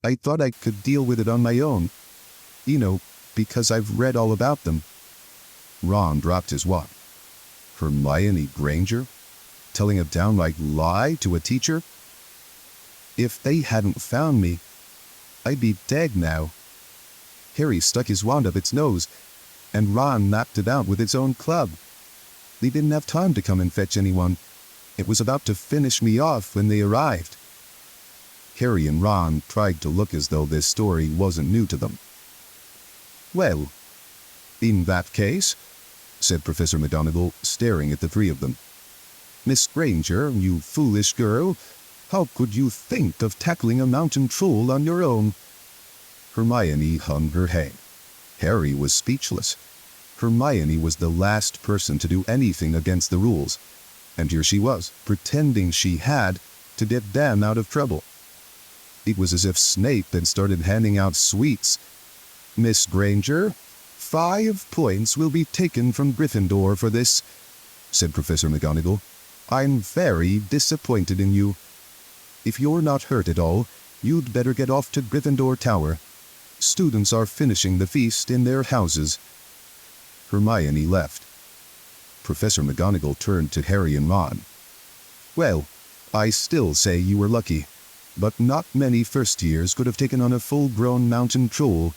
I thought I could deal with it on my own. You know, because I've read all about them." Ron dropped his wand. Hermione Granger? Telling a downright lie to a teacher? If they hadn't found me, I'd be dead now. Harry stuck his wand up its nose, and Ron knocked it out with its own club. They didn't have time to come and fetch anyone. It was about to finish me off when they arrived. Harry and Ron tried to look as though this story wasn't new to them. "Well, in that case," said Professor McGonagall, staring at the three of them. "Miss Granger, you foolish girl, how could you think of tackling a mountain troll on your own?" Hermione hung her head. Harry was speechless. Hermione was the last person to do anything against the rules, and here she was, pretending she had, to get them out of trouble. It was as if Snape had started handing out sweets. "Miss Granger, 5 points will be taken from Gryffindor for this," said Professor McGonagall. "I'm very disappointed in you. If you're not hurt at all, you'd better get off to Gryffindor Tower. Students are finishing the feast in their houses." Hermione left. Professor McGonagall turned to Harry and Ron. "Well, I still say you were lucky, but not many first-years could have taken on a full-grown mountain troll.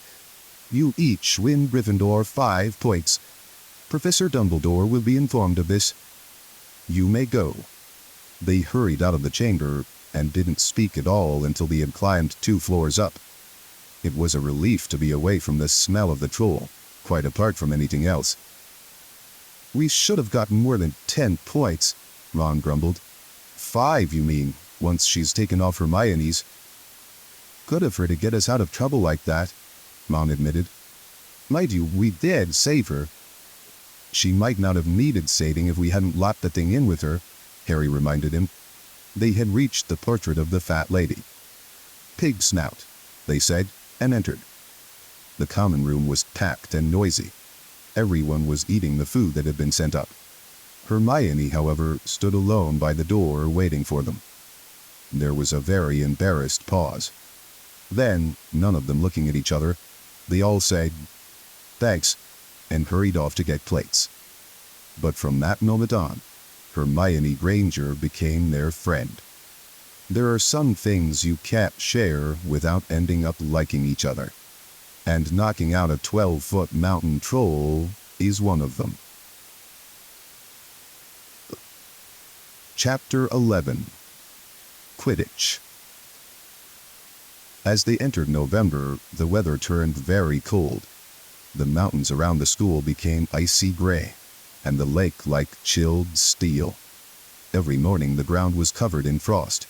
You each win Gryffindor 5 points. Professor Dumbledore will be informed of this. You may go." They hurried out of the chamber and didn't speak at all until they had climbed 2 floors up. It was a relief to be away from the smell of the troll, quite apart from anything else. "We should have gotten more than 10 points, Ron grumbled. 5, you mean, once she's taken off Hermione's." "Good of her to get us out of trouble like that," Ron admitted. "Mind you, we did save her." "She might not have needed saving if we hadn't locked the thing in with her," Harry reminded him. They had reached the portrait of the fat lady. "Pig snout," they said, and entered. The common room was packed and noisy. Everyone was eating the food that had been sent up. Hermione, however, stood alone by the door waiting for them. There was a very embarrassed pause. Then, none of them looking at each other, they all said, "Thanks," and hurried off to get plates. But from that moment on, Hermione Granger became their friend. There are some things you can't share without ending up liking each other, and knocking out a 12-foot mountain troll is one of them. Chapter 11. Quidditch. As they entered November, the weather turned very cold. The mountains around the school became icy gray, and the lake like chilled steel. Every morning the ground was covered in frost.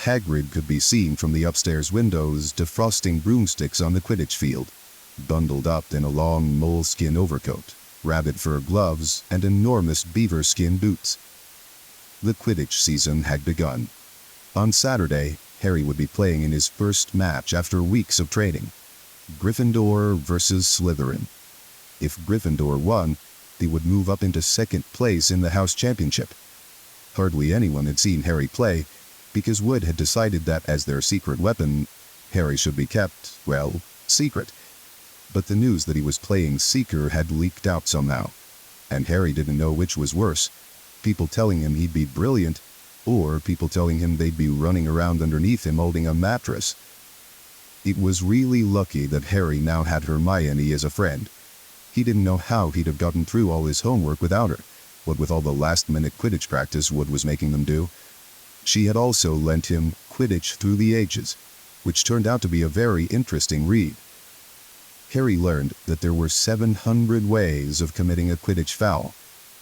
Hagrid could be seen from the upstairs windows defrosting broomsticks on the Quidditch field, bundled up in a long moleskin overcoat, rabbit fur gloves, and enormous beaver skin boots. The Quidditch season had begun. On Saturday, Harry would be playing in his first match after weeks of training. Gryffindor versus Slytherin. If Gryffindor won, they would move up into second place in the house championship. Hardly anyone had seen Harry play, because Wood had decided that as their secret weapon, Harry should be kept, well, secret. But the news that he was playing Seeker had leaked out somehow, and Harry didn't know which was worse, people telling him he'd be brilliant, or people telling him they'd be running around underneath him holding a mattress. It was really lucky that Harry now had Hermione as a friend. He didn't know how he'd have gotten through all his homework without her, what with all the last-minute Quidditch practice Wood was making them do. She had also lent him Quidditch Through the Ages, which turned out to be a very interesting read. Harry learned that there were 700 ways of committing a Quidditch foul,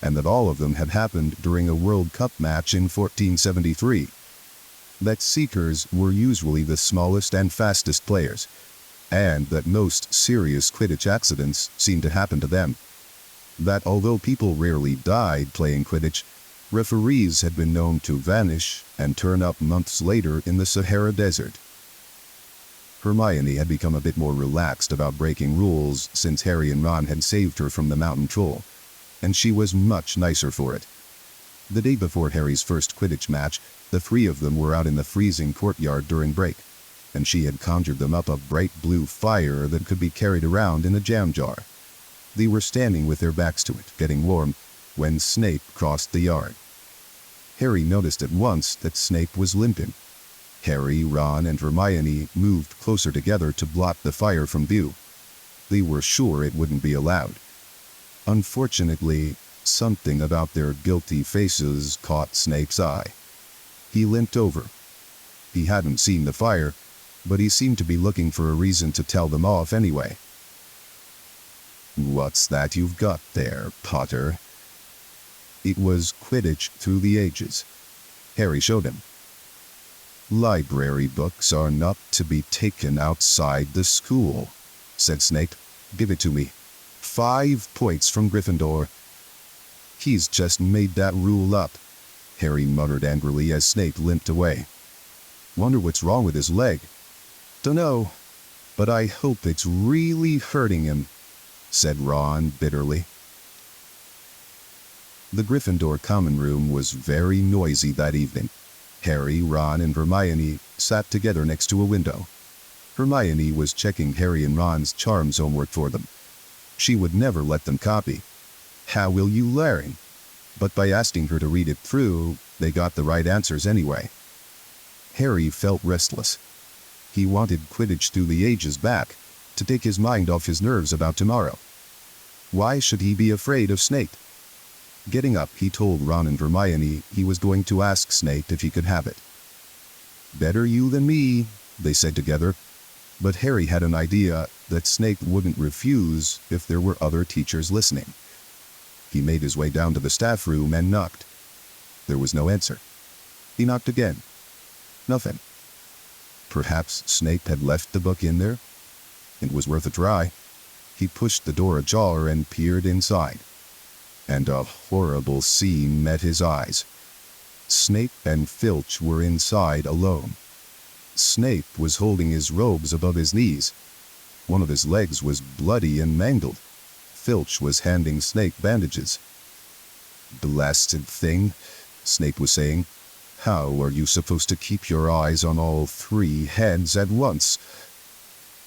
and that all of them had happened during a World Cup match in 1473. That Seekers were usually the smallest and fastest players, and that most serious Quidditch accidents seemed to happen to them. That although people rarely died playing Quidditch, referees had been known to vanish and turn up months later in the Sahara Desert. Hermione had become a bit more relaxed about breaking rules since Harry and Ron had saved her from the mountain troll, and she was much nicer for it. The day before Harry's first Quidditch match, the three of them were out in the freezing courtyard during break, and she had conjured them up a bright blue fire that could be carried around in a jam jar. They were standing with their backs to it, getting warm, when Snape crossed the yard. Harry noticed at once that Snape was limping. Harry, Ron, and Hermione moved closer together to blot the fire from view. They were sure it wouldn't be allowed. Unfortunately, something about their guilty faces caught Snape's eye. He limped over. He hadn't seen the fire, but he seemed to be looking for a reason to tell them off anyway. "What's that you've got there, Potter?" It was Quidditch Through the Ages. Harry showed him. "Library books are not to be taken outside the school," said Snape. "Give it to me. 5 points from Gryffindor." "He's just made that rule up," Harry muttered angrily as Snape limped away. "Wonder what's wrong with his leg." "Dunno, but I hope it's really hurting him," said Ron bitterly. The Gryffindor common room was very noisy that evening. Harry, Ron, and Hermione sat together next to a window. Hermione was checking Harry and Ron's charms homework for them. She would never let them copy. How will you learn? But by asking her to read it through, they got the right answers anyway. Harry felt restless. He wanted Quidditch Through the Ages back, to take his mind off his nerves about tomorrow. Why should he be afraid of Snape? Getting up, he told Ron and Hermione he was going to ask Snape if he could have it. "Better you than me," they said together, but Harry had an idea that Snape wouldn't refuse if there were other teachers listening. He made his way down to the staff room and knocked. There was no answer. He knocked again. Nothing. Perhaps Snape had left the book in there? It was worth a try. He pushed the door ajar and peered inside. And a horrible scene met his eyes. Snape and Filch were inside alone. Snape was holding his robes above his knees. One of his legs was bloody and mangled. Filch was handing Snape bandages. "Blasted thing," Snape was saying. "How are you supposed to keep your eyes on all 3 heads at once?"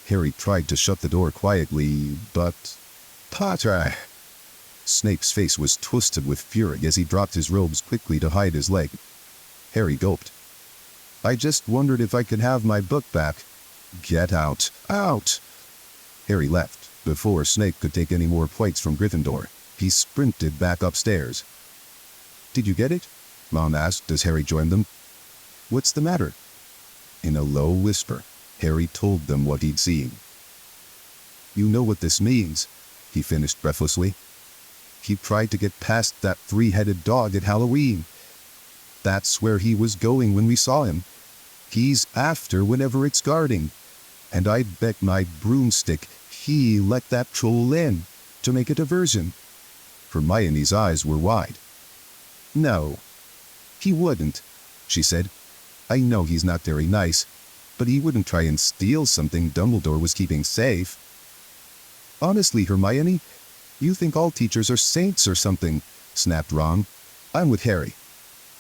Harry tried to shut the door quietly, but... "Potter!" Snape's face was twisted with fury as he dropped his robes quickly to hide his leg. Harry gulped. "I just wondered if I could have my book back." "Get out! Out!" Harry left. Before Snape could take any more points from Gryffindor, he sprinted back upstairs. "Did you get it?" Ron asked as Harry joined them. "What's the matter?" In a low whisper, Harry told them what he'd seen. "You know what this means," he finished breathlessly. "He tried to get past that 3-headed dog at Halloween. That's where he was going when we saw him. He's after whatever it's guarding. And I'd bet my broomstick he let that troll in, to make a diversion." Hermione's eyes were wide. "No, he wouldn't," she said. "I know he's not very nice, but he wouldn't try and steal something Dumbledore was keeping safe." "Honestly, Hermione, you think all teachers are saints or something," snapped Ron. "I'm with Harry.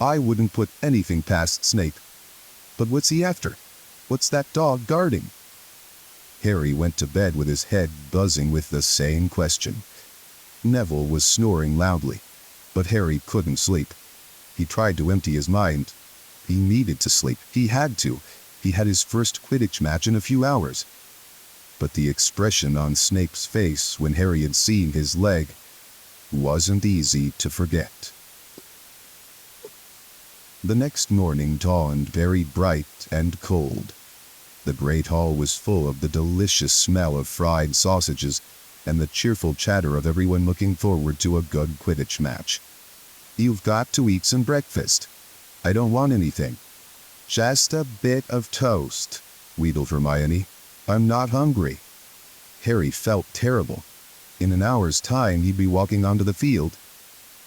I wouldn't put anything past Snape. But what's he after? What's that dog guarding?" Harry went to bed with his head buzzing with the same question. Neville was snoring loudly, but Harry couldn't sleep. He tried to empty his mind. He needed to sleep. He had to. He had his first Quidditch match in a few hours. But the expression on Snape's face when Harry had seen his leg wasn't easy to forget. The next morning dawned very bright and cold. The great hall was full of the delicious smell of fried sausages and the cheerful chatter of everyone looking forward to a good Quidditch match. "You've got to eat some breakfast." "I don't want anything." "Just a bit of toast," wheedled Hermione. "I'm not hungry." Harry felt terrible. In an hour's time he'd be walking onto the field.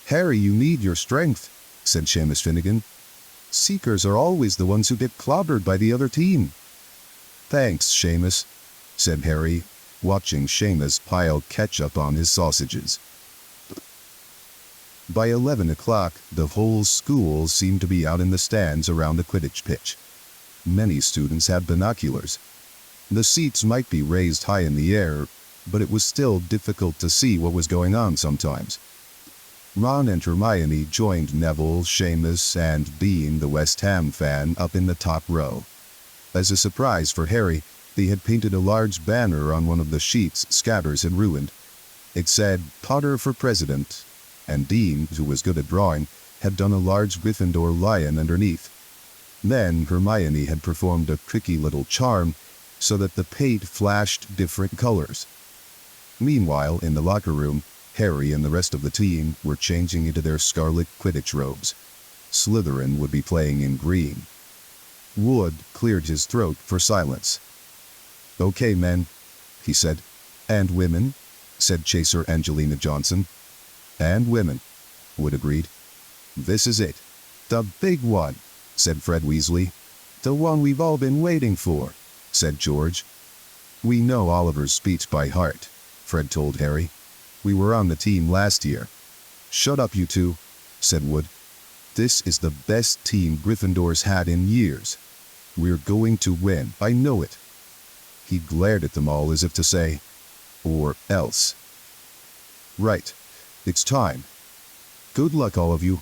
"Harry, you need your strength," said Seamus Finnegan. "Seekers are always the ones who get clobbered by the other team." "Thanks, Seamus," said Harry, watching Seamus pile ketchup on his sausages. By 11 o'clock, the whole school seemed to be out in the stands around the Quidditch pitch. Many students had binoculars. The seats might be raised high in the air, but it was still difficult to see what was going on sometimes. Ron and Hermione joined Neville, Seamus, and Bean, the West Ham fan, up in the top row. As a surprise for Harry, they had painted a large banner on one of the sheets Scabbers had ruined. It said, "Potter for President," and Dean, who was good at drawing, had done a large Gryffindor lion underneath. Then Hermione had performed a tricky little charm so that the paint flashed different colors. Meanwhile, in the locker room, Harry and the rest of the team were changing into their scarlet Quidditch robes. Slytherin would be playing in green. Wood cleared his throat for silence. "Okay, men," he said. "And women," said Chaser Angelina Johnson. "And women," Wood agreed. "This is it. The big one," said Fred Weasley. "The one we've all been waiting for," said George. "We know Oliver's speech by heart," Fred told Harry. "We were on the team last year." "Shut up, you two," said Wood. "This is the best team Gryffindor's had in years. We're going to win, I know it." He glared at them all as if to say, "Or else." "Right. It's time. Good luck, all of you."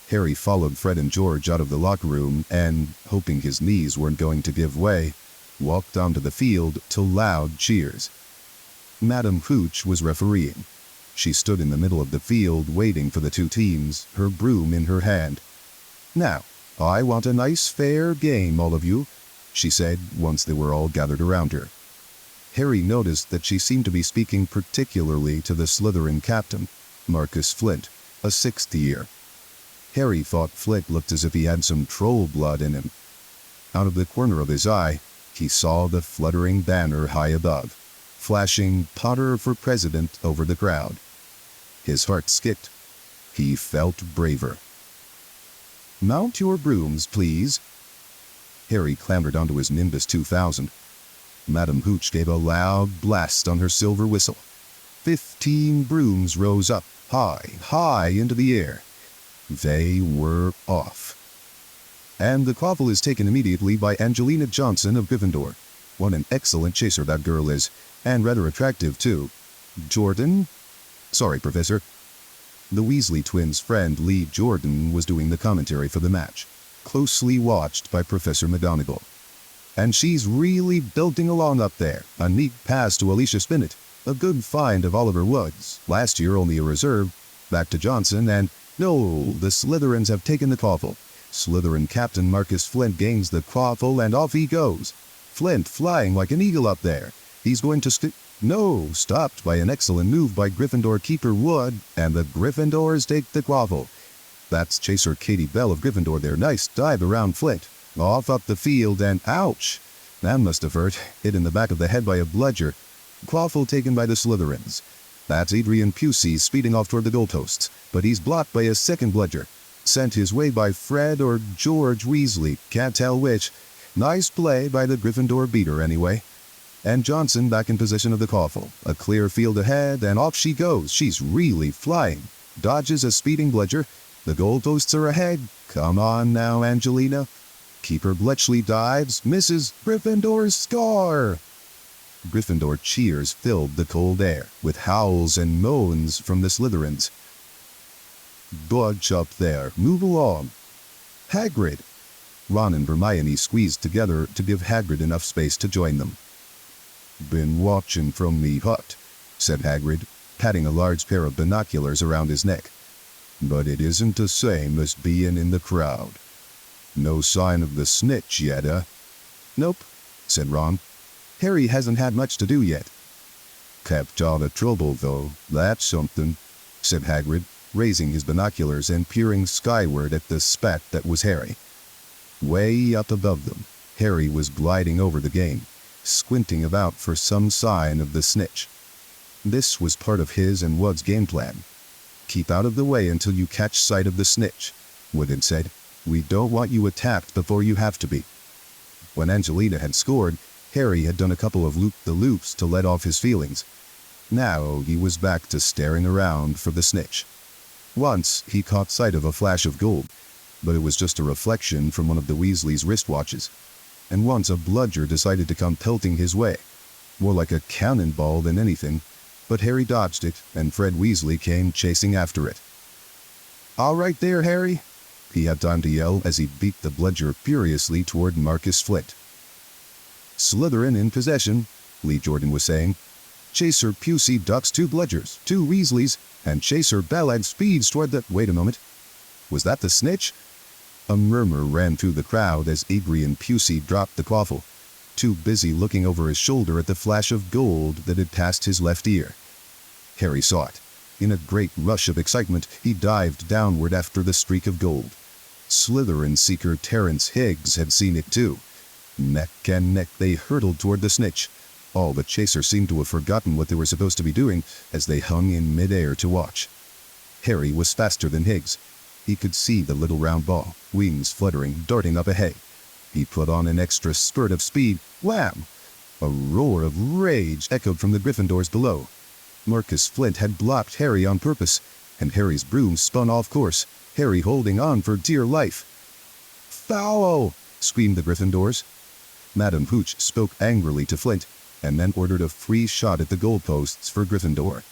Harry followed Fred and George out of the locker room and, hoping his knees weren't going to give way, walked onto the field to loud cheers. Madame Hooch was refereeing. She stood in the middle of the field waiting for the two teams, her broom in her hand. "Now, I want a nice fair game, all of you," she said once they were all gathered around her. Harry noticed that she seemed to be speaking particularly to the Slytherin captain, Marcus Flint, a sixth year. Harry thought Flint looked as if he had some troll blood in him. Out of the corner of his eye, he saw the fluttering banner high above, flashing "Potter for President" over the crowd. His heart skipped. He felt braver. "Mount your brooms, please." Harry clambered onto his Nimbus 2000. Madame Hooch gave a loud blast on her silver whistle. 15 brooms rose up, high into the air. They were off. "And the quaffle is taken immediately by Angelina Johnson of Gryffindor. What an excellent chaser that girl is, and rather attractive, too. Jordan?" "Sorry, Professor." The Weasley twins' friend Lee Jordan was doing the commentary for the match, closely watched by Professor McGonagall. "And she's really belting along up there. A neat pass to Alicia Spinnet. A good find of Oliver Woods. Last year only a reserve. Back to Johnson, and no, the Slytherins have taken the quaffle. Slytherin captain Marcus Flint gains the quaffle, and off he goes. Flint flying like an eagle up there. He's going to No, stopped by an excellent move by Gryffindor keeper Wood, and the Gryffindors take the quaffle. That's Chaser Katie Bell of Gryffindor there. Nice dive around Flint. Off up the field, and ouch! That must have hurt. Hit in the back of the head by a bludger. Quaffle taken by the Slytherins. That's Adrian Pusey speeding off toward the goalposts, but he's blocked by a second bludger. Sent his way by Fred or George Weasley, can't tell which. Nice play by the Gryffindor beater anyway. And Johnson back in possession of the quaffle. A clear field ahead, and off she goes. She's really flying. Dodges a speeding bludger. The goalposts are ahead. Come on now, Angelina. Keeper Bletchley dives, misses. Gryffindor score! Gryffindor cheers filled the cold air, with howls and moans from the Slytherins. "Budge up there, move along." "Hagrid!" Ron and Hermione squeezed together to give Hagrid enough space to join them. "Been watching from me hut," said Hagrid, patting a large pair of binoculars around his neck. "But it isn't the same as being in the crowd. No sign of the snitch yet, eh?" "Nope," said Ron. "Harry hasn't had much to do yet." "Kept out of trouble, though. That's something," said Hagrid, raising his binoculars and peering skyward at the spat that was Harry. Way up above them, Harry was gliding over the game, squinting about for some sign of the snitch. This was part of his and Wood's game plan. "Keep out of the way until you catch sight of the snitch," Wood had said. "We don't want you attacked before you have to be." When Angelina had scored, Harry had done a couple of loop-the-loops to let off his feelings. Now he was back to staring around for the snitch. Once he caught sight of a flash of gold. but it was just a reflection from one of the Weasleys' wristwatches. And once a bludger decided to come pelting his way, more like a cannonball than anything, but Harry dodged it, and Fred Weasley came chasing after it. "All right there, Harry," he had time to yell as he beat the bludger furiously toward Marcus Flint. "Slytherin in possession," Lee Jordan was saying. "Chaser Pusey ducks 2 bludgers, 2 Weasleys, and Chaser Ballad speeds toward the—" Wait a moment. Was that the snitch? A murmur ran through the crowd as Adrian Pusey dropped the quaffle, too busy looking over his shoulder at the flash of gold that had passed his left ear. Harry saw it. In a great rush of excitement, he dived downward after the streak of gold. Slytherin seeker Terence Higgs had seen it too. Neck and neck they hurtled toward the snitch. All but Chaser seemed to have forgotten what they were supposed to be doing as they hung in midair to watch. Harry was faster than Higgs. He could see the little round ball, wings fluttering, darting up ahead. He put on an extra spurt of speed. Wham! A roar of rage echoed from the Gryffindors below. Marcus Flint had blocked Harry on purpose, and Harry's broom spun off course, Harry holding on for dear life. "Foul!" screamed the Gryffindors. Madam Hooch spoke angrily to Flint, and then ordered a free shot at the goalposts for Gryffindor.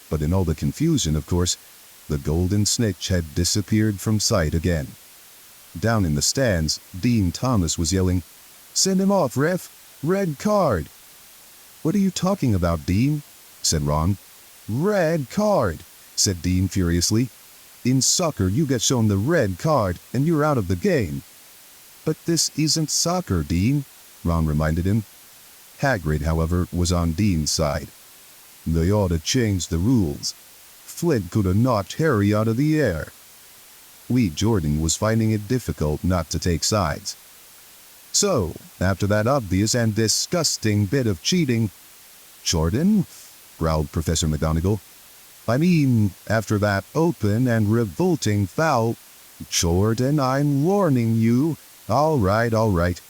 But in all the confusion, of course, the golden snitch had disappeared from sight again. Down in the stands, Dean Thomas was yelling, "Send him off, ref! Red card!" "What are you talking about, Dean?" said Ron. "Red card," said Dean furiously. "In soccer you get shown the red card and you're out of the game." "But this isn't soccer, Dean," Ron reminded him. Hagrid, however, was on Dean's side. "They ought to change the rules. Flint could have knocked Harry out of the air." Lee Jordan was finding it difficult not to take sides. "So, after that obvious and disgusting bit of cheating—" "Jordan?" growled Professor McGonagall. "I mean, after that open and revolting foul—" "Jordan, I'm warning you." All right.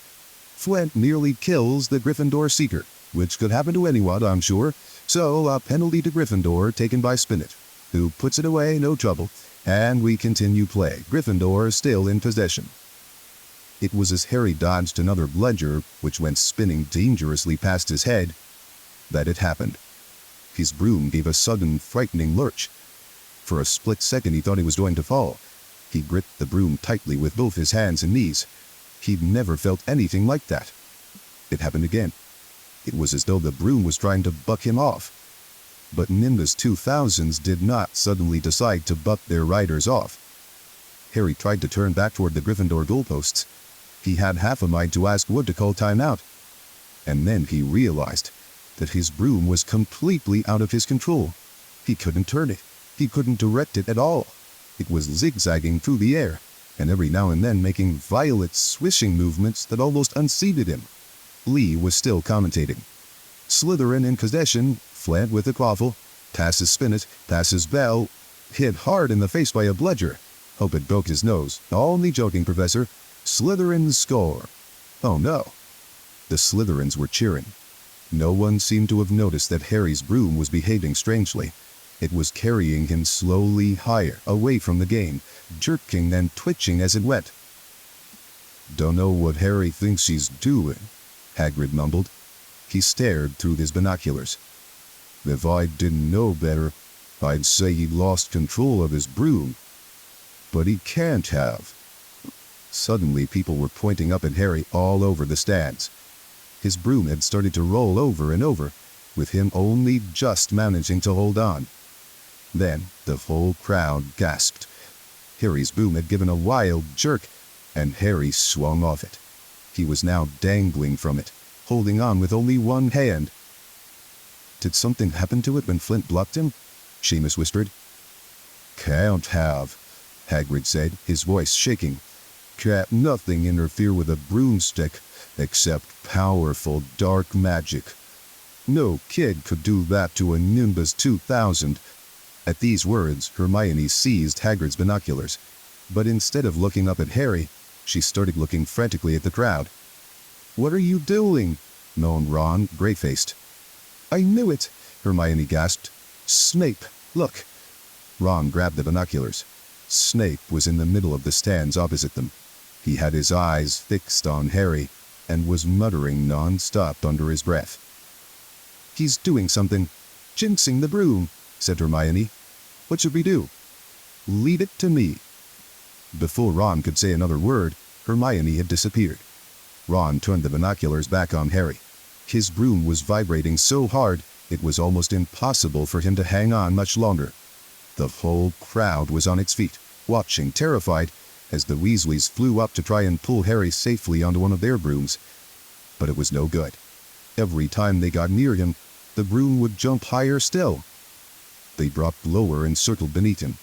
Flint nearly kills the Gryffindor seeker, which could happen to anyone, I'm sure, so a penalty to Gryffindor taken by Spinnet, who puts it away, no trouble, and we continue play. Gryffindor still in possession." It was as Harry dodged another bludger, which went spinning dangerously past his head, that it happened. His broom gave a sudden, frightening lurch. For a split second he thought he was going to fall. He gripped the broom tightly with both his hands and knees. He'd never felt anything like that. It happened again. It was as though the broom was trying to buck him off. But Nimbus 2000s did not suddenly decide to buck their riders off. Harry tried to turn back toward the Gryffindor goalposts. He had half a mind to ask Wood to call timeout. And then he realized that his broom was completely out of his control. He couldn't turn it. He couldn't direct it at all. It was zigzagging through the air, and every now and then making violent swishing movements that almost unseated him. Lee was still commentating. Slytherin in possession, Flint with a quaffle, passes Spinnet, passes Bell, hit hard in the face by a bludger. Hope it broke his nose. Only joking, Professor. Slytherin score. Oh no. The Slytherins were cheering. No one seemed to have noticed that Harry's broom was behaving strangely. It was carrying him slowly higher, away from the game, jerking and twitching as it went. "Don't know what Harry thinks he's doing," Hagrid mumbled. He stared through his binoculars. "If I didn't know better, I'd say he lost control of his broom. But he can't have." Suddenly people were pointing up at Harry all over the stands. His broom had started to roll over and over, with him only just managing to hold on. Then the whole crowd gasped. Harry's broom had given a wild jerk, and Harry swung off it. He was now dangling from it, holding on with only one hand. "Did something happen to it when Flint blocked him?" Seamus whispered. "Can't have," Hagrid said, his voice shaking. "Can't nothing interfere with a broomstick except powerful dark magic. No kid could do that to a Nimbus 2000. At these words, Hermione seized Hagrid's binoculars. But instead of looking up at Harry, she started looking frantically at the crowd. "What are you doing?" moaned Ron, gray-faced. "I knew it," Hermione gasped. "Snape, look." Ron grabbed the binoculars. Snape was in the middle of the stands opposite them. He had his eyes fixed on Harry and was muttering non-stop under his breath. "He's doing something. Jinxing the broom," said Hermione. "What should we do?" "Leave it to me." Before Ron could say another word, Hermione had disappeared. Ron turned the binoculars back on Harry. His broom was vibrating so hard, it was almost impossible for him to hang on much longer. The whole crowd was on its feet, watching terrified, as the Weasleys flew up to try and pull Harry safely onto one of their brooms. But it was no good. Every time they got near him, the broom would jump higher still. They dropped lower and circled beneath him,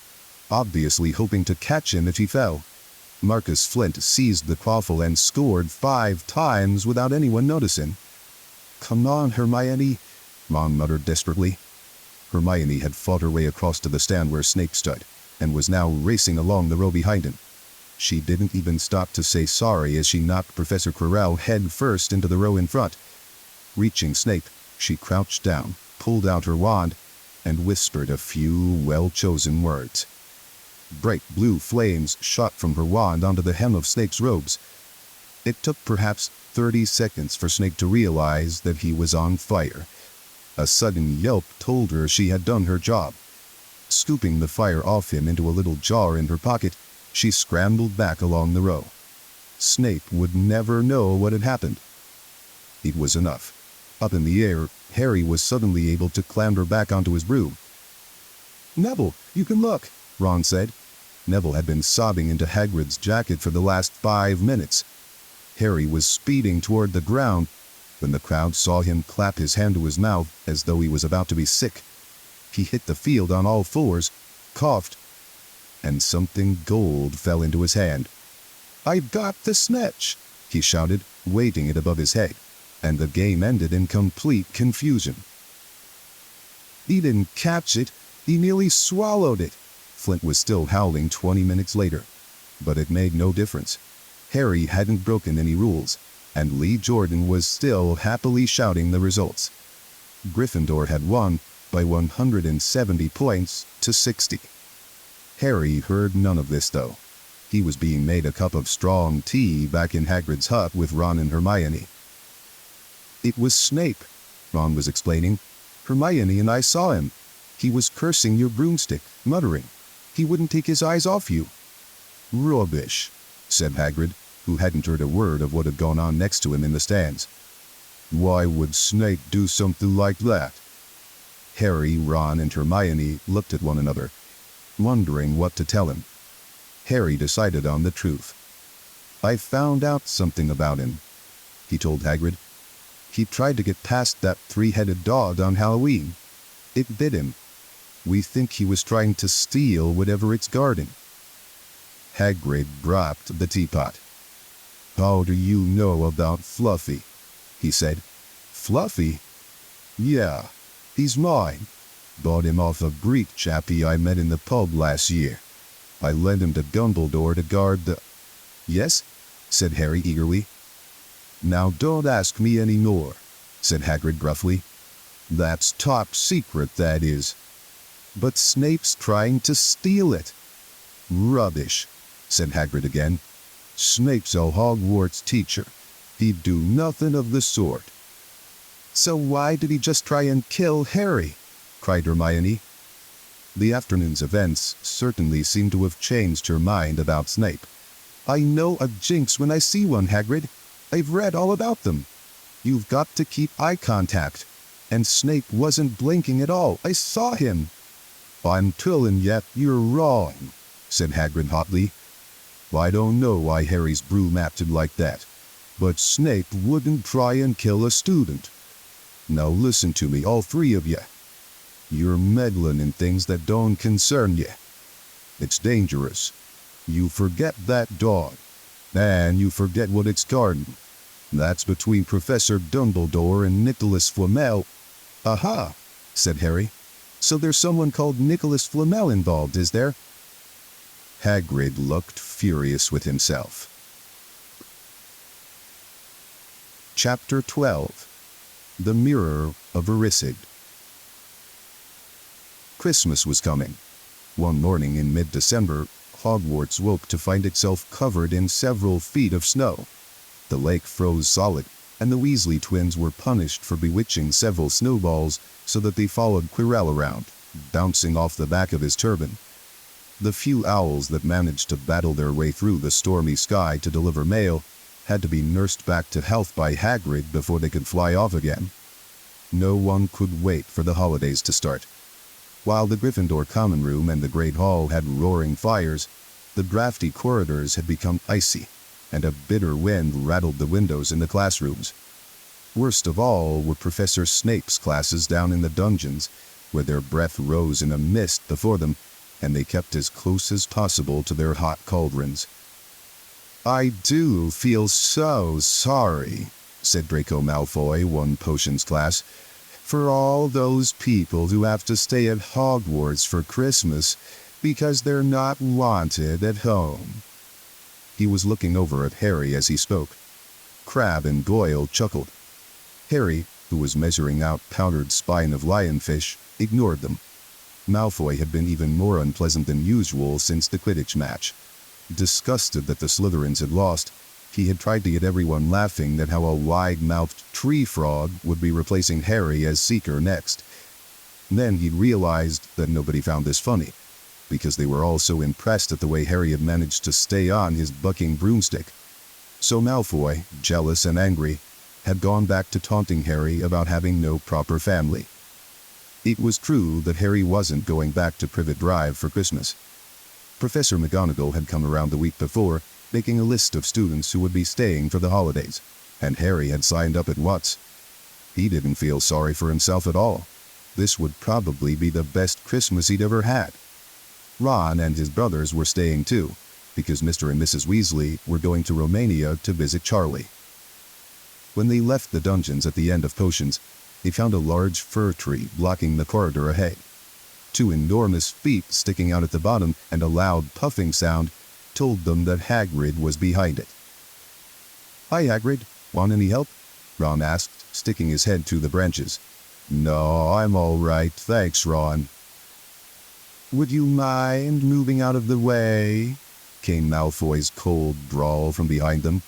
obviously hoping to catch him if he fell. Marcus Flint seized the quaffle and scored 5 times without anyone noticing. "Come on, Hermione," Ron muttered desperately. Hermione had fought her way across to the stand where Snape stood, and was now racing along the row behind him. She didn't even stop to say sorry as she knocked Professor Quirrell head first into the row in front. Reaching Snape, she crouched down, pulled out her wand, and whispered a few well-chosen words. Bright blue flames shot from her wand onto the hem of Snape's robes. It took perhaps 30 seconds for Snape to realize that he was on fire. A sudden yelp told her she had done her job. Scooping the fire off him into a little jar in her pocket, she scrambled back along the row. Snape would never know what had happened. It was enough. Up in the air, Harry was suddenly able to clamber back onto his broom. "Neville, you can look," Ron said. Neville had been sobbing into Hagrid's jacket for the last 5 minutes. Harry was speeding toward the ground when the crowd saw him clap his hand to his mouth as though he was about to be sick. He hit the field on all fours, coughed, and something gold fell into his hand. "I've got the snatch," he shouted, waving it above his head, and the game ended in complete confusion. "He didn't catch it, he nearly swallowed it." Flint was still howling 20 minutes later, but it made no difference. Harry hadn't broken any rules, and Lee Jordan was still happily shouting the results. Gryffindor had won by 170 points to 60. Harry heard none of this, though. He was being made a cup of strong tea back in Hagrid's hut with Ron and Hermione. "It was Snape," Ron was explaining. "Hermione and I saw him. He was cursing your broomstick, muttering. He wouldn't take his eyes off you." "Rubbish," said Hagrid, who hadn't heard a word of what had gone on next to him in the stands. "Why would Snape do something like that?" Harry, Ron, and Hermione looked at one another, wondering what to tell him. Harry decided on the truth. "I found out something about him," he told Hagrid. "He tried to get past that 3-headed dog on Halloween. It bit him. We think he was trying to steal whatever it's guarding." Hagrid dropped the teapot. "How do you know about Fluffy?" he said. "Fluffy? Yeah, he's mine. Bought him off a Greek chappie I met in the pub last year. I lent him to Dumbledore to guard the—" "Yes?" said Harry eagerly. "Now don't ask me any more," said Hagrid gruffly. "That's top secret, that is." "But Snape's trying to steal it." "Rubbish," said Hagrid again. "Snape's a Hogwarts teacher. He'd do nothing of the sort." "So why did he just try and kill Harry?" cried Hermione. The afternoon's events certainly seemed to have changed her mind about Snape. "I know a jinx when I see one, Hagrid. I've read all about them. You've got to keep eye contact. And Snape wasn't blinking at all. I saw him." "I'm telling you, you're wrong," said Hagrid hotly. "I don't know why Harry's broom acted like that, but Snape wouldn't try and kill a student. Now listen to me, all 3 of you. You're meddling in things that don't concern you. It's dangerous. You forget that dog, and you forget what it's guarding. That's between Professor Dumbledore and Nicholas Flamel." "Aha," said Harry. "So there's someone called Nicholas Flamel involved, is there?" Hagrid looked furious with himself. Chapter 12. The Mirror of Erised. Christmas was coming. One morning in mid-December, Hogwarts woke to find itself covered in several feet of snow. The lake froze solid, and the Weasley twins were punished for bewitching several snowballs so that they followed Quirrell around, bouncing off the back of his turban. The few owls that managed to battle their way through the stormy sky to deliver mail had to be nursed back to health by Hagrid before they could fly off again. No one could wait for the holidays to start. While the Gryffindor common room and the Great Hall had roaring fires, the drafty corridors had become icy, and a bitter wind rattled the windows in the classrooms. Worst of all were Professor Snape's classes down in the dungeons, where their breath rose in a mist before them, and they kept as close as possible to their hot cauldrons. "I do feel so sorry," said Draco Malfoy, one potions class, "for all those people who have to stay at Hogwarts for Christmas because they're not wanted at home." He was looking over at Harry as he spoke. Crabbe and Goyle chuckled. Harry, who was measuring out powdered spine of lionfish, ignored them. Malfoy had been even more unpleasant than usual since the Quidditch match. Disgusted that the Slytherins had lost, he had tried to get everyone laughing at how a wide-mouthed tree frog would be replacing Harry as Seeker next. Then he'd realized that nobody found this funny, because they were all so impressed at the way Harry had managed to stay on his bucking broomstick. So Malfoy, jealous and angry, had gone back to taunting Harry about having no proper family. It was true that Harry wasn't going back to Privet Drive for Christmas. Professor McGonagall had come around the week before, making a list of students who would be staying for the holidays, and Harry had signed up at once. He didn't feel sorry for himself at all. This would probably be the best Christmas he'd ever had. Ron and his brothers were staying too, because Mr. and Mrs. Weasley were going to Romania to visit Charlie. When they left the dungeons at the end of potions, they found a large fir tree blocking the corridor ahead. Two enormous feet sticking out at the bottom and a loud puffing sound told them that Hagrid was behind it. "Hi, Hagrid. Want any help?" Ron asked, sticking his head through the branches. "No, I'm all right, thanks, Ron." "Would you mind moving out of the way?" came Malfoy's cold drawl from behind them.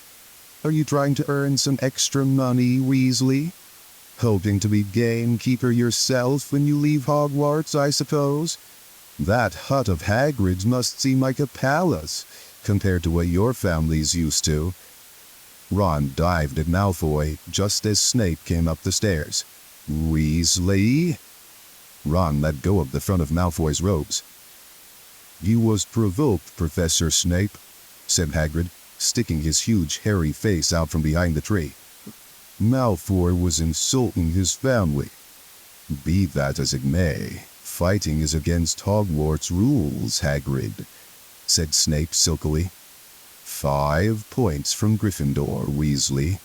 "Are you trying to earn some extra money, Weasley? Hoping to be gamekeeper yourself when you leave Hogwarts, I suppose? That hut of Hagrid's must seem like a palace, compared to what your family's used to." Ron dived at Malfoy just as Snape came up the stairs. "Weasley?" Ron let go of the front of Malfoy's robes. "You was provoked, Professor Snape," said Hagrid, sticking his huge hairy face out from behind the tree. "Malfoy was insulting his family. Be that as it may, fighting is against Hogwarts rules, Hagrid," said Snape silkily. 5 points from Gryffindor, Weasley,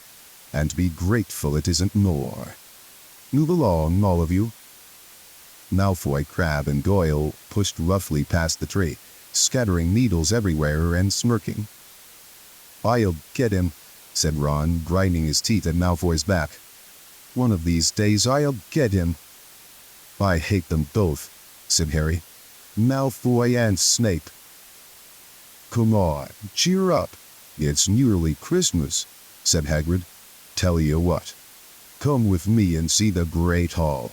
and be grateful it isn't more. Move along, all of you." Malfoy, Crabbe, and Goyle pushed roughly past the tree, scattering needles everywhere and smirking. "I'll get him," said Ron, grinding his teeth at Malfoy's back. "One of these days I'll get him." "I hate them both," said Harry. "Malfoy and Snape." "Come on, cheer up. It's nearly Christmas," said Hagrid. "Tell you what. Come with me and see the Great Hall.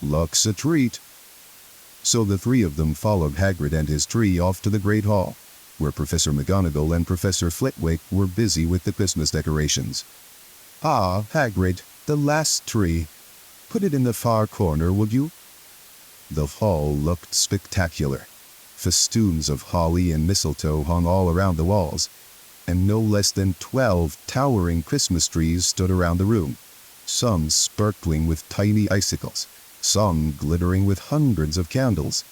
Luck's a treat." So the three of them followed Hagrid and his tree off to the Great Hall, where Professor McGonagall and Professor Flitwick were busy with the Christmas decorations. "Ah, Hagrid, the last tree. Put it in the far corner, would you?" The hall looked spectacular. Festoons of holly and mistletoe hung all around the walls, and no less than 12 towering Christmas trees stood around the room, some sparkling with tiny icicles, some glittering with hundreds of candles.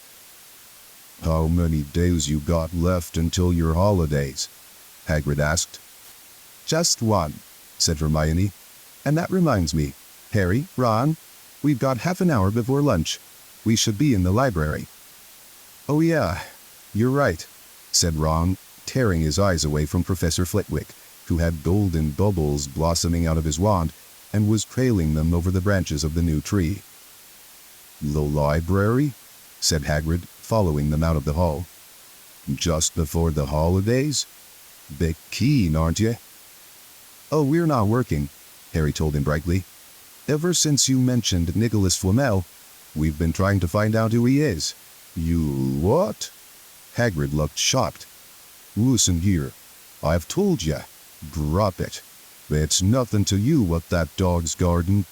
"How many days you got left until your holidays?" Hagrid asked. "Just one," said Hermione. "And that reminds me, Harry, Ron, we've got half an hour before lunch. We should be in the library." "Oh yeah, you're right," said Ron, tearing his eyes away from Professor Flitwick, who had golden bubbles blossoming out of his wand and was trailing them over the branches of the new tree. "The library?" said Hagrid, following them out of the hall. Just before the holidays? Bit keen, aren't you? Oh, we're not working, Harry told him brightly. Ever since you mentioned Nicholas Flamel, we've been trying to find out who he is. You what? Hagrid looked shocked. Listen here, I've told ya. Drop it. It's nothing to you what that dog's garden